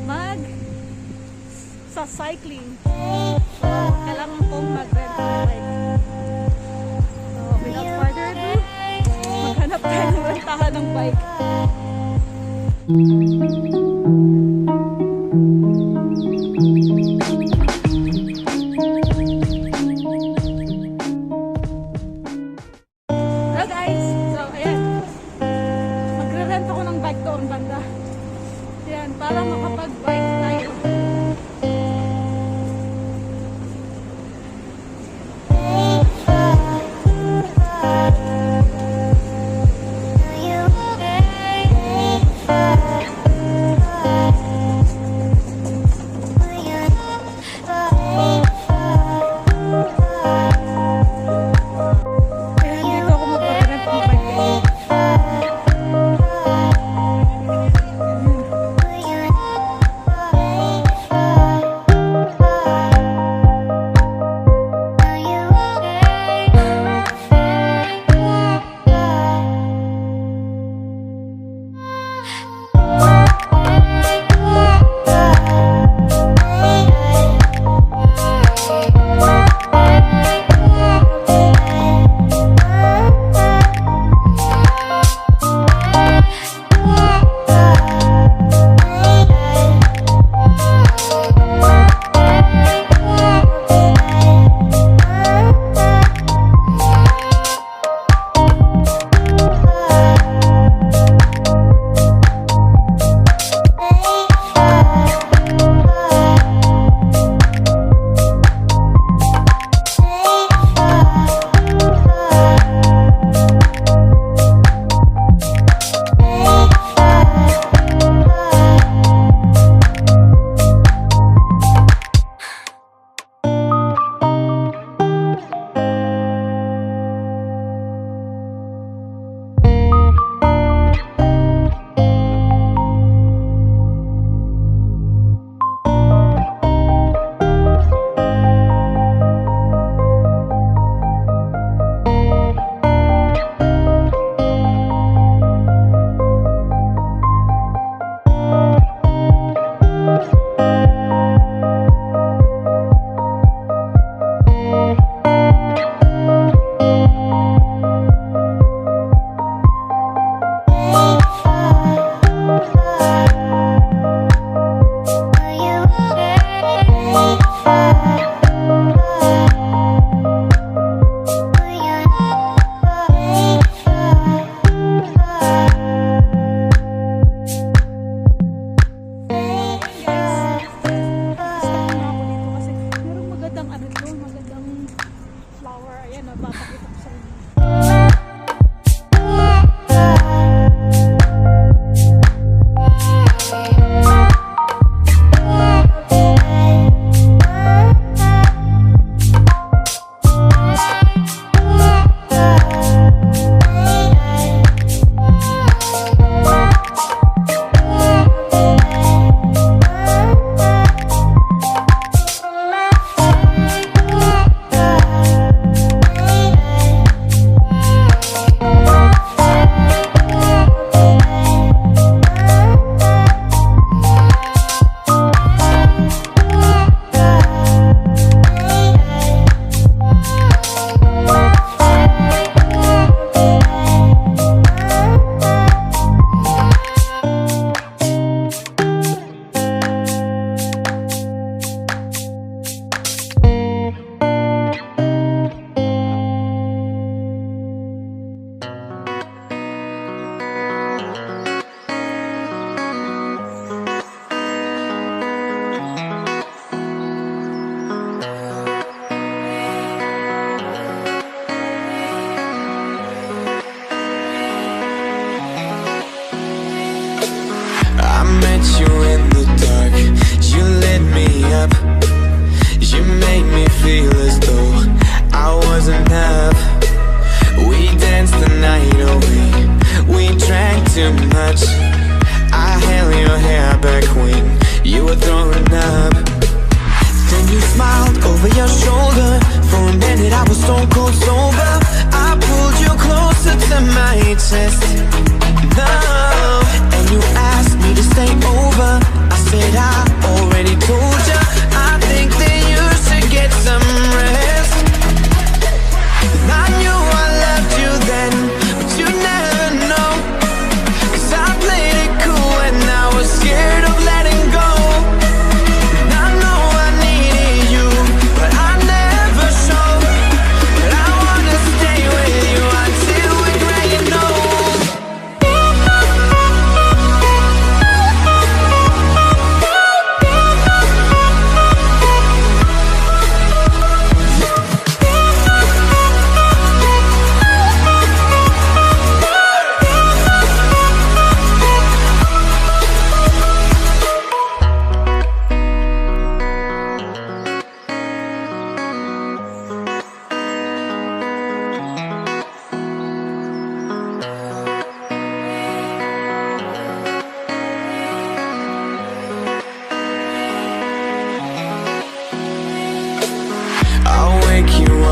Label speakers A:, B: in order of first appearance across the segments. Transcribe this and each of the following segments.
A: mag sa cycling. So, kailangan kong mag-rent ng bike. So, without further ado, maghanap tayo ng rentahan ng bike. Hello guys! So, ayan. Magre-rent ako ng bike doon banda. Ayan, para makapag-bike tayo.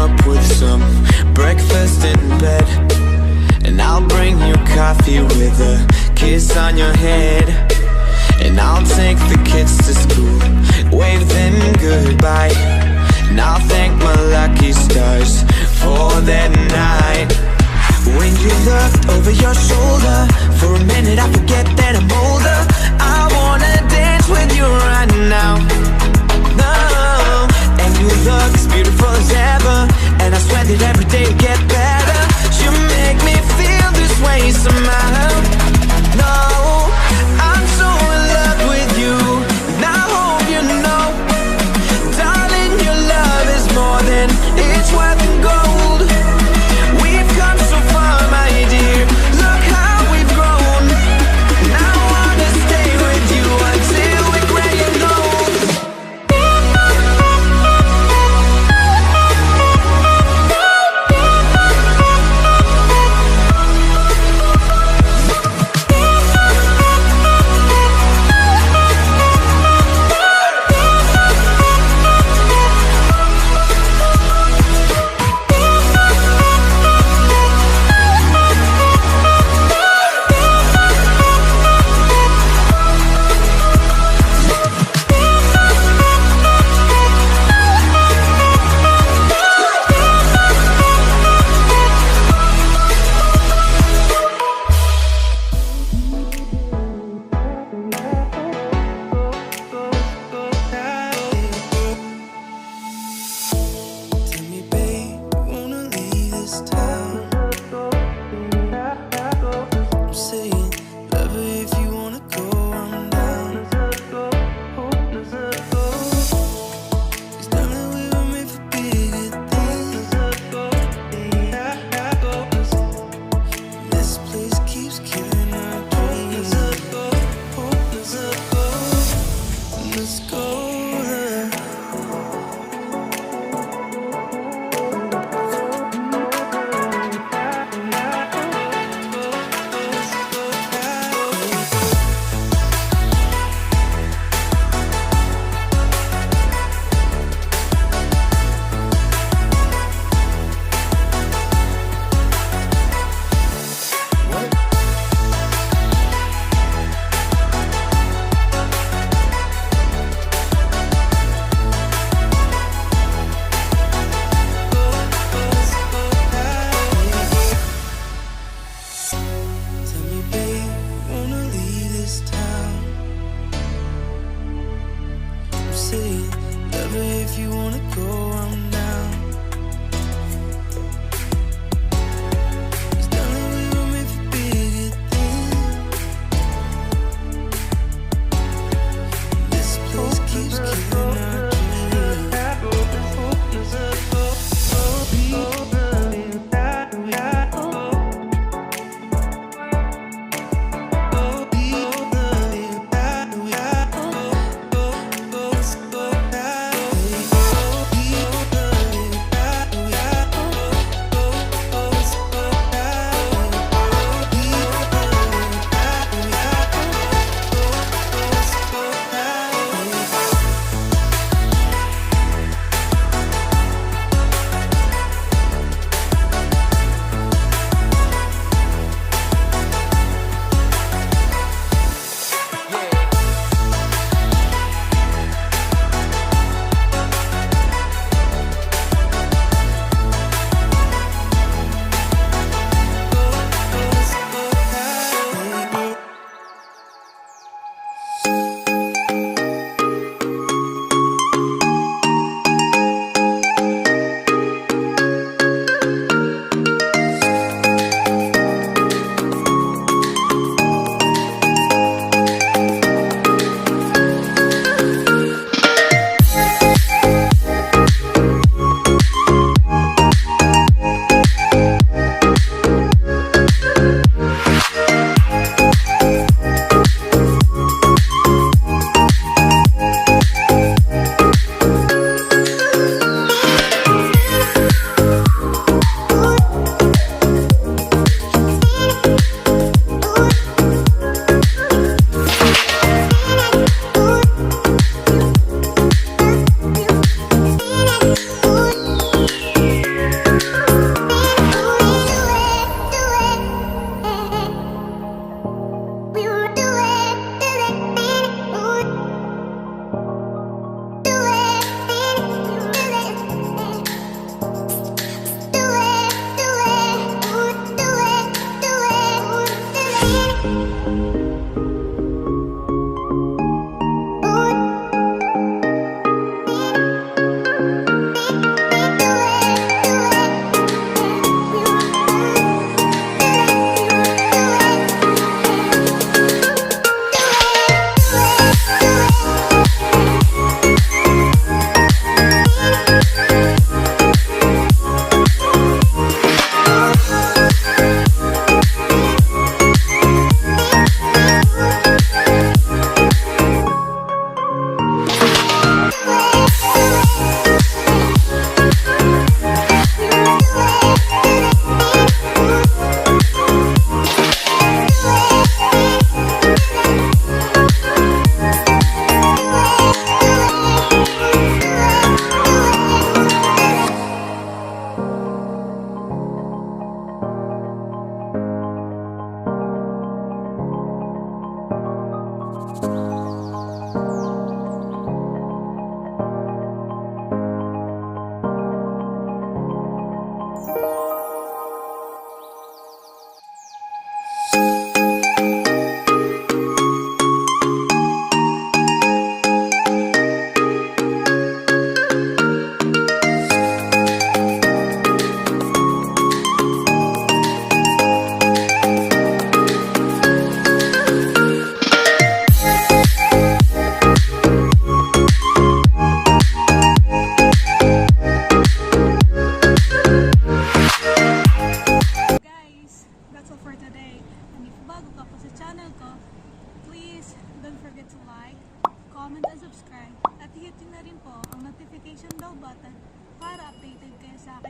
B: up with some breakfast in bed, and I'll bring you coffee with a kiss on your head. And I'll take the kids to school, wave them goodbye, and I'll thank my lucky stars for that night. When you looked over your shoulder, for a minute I forget that I'm older. I wanna dance with you right now. No, and you look as beautiful as ever, and I swear that every day will get better. You make me feel this way somehow. No, I'm so in love with you, and I hope you know, darling, your love is more than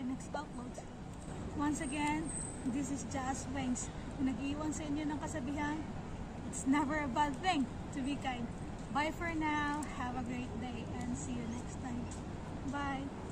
A: next upload. Once again, this is justwenx. Kung nag-iwan sa inyo ng kasabihan, it's never a bad thing to be kind. Bye for now. Have a great day and see you next time. Bye.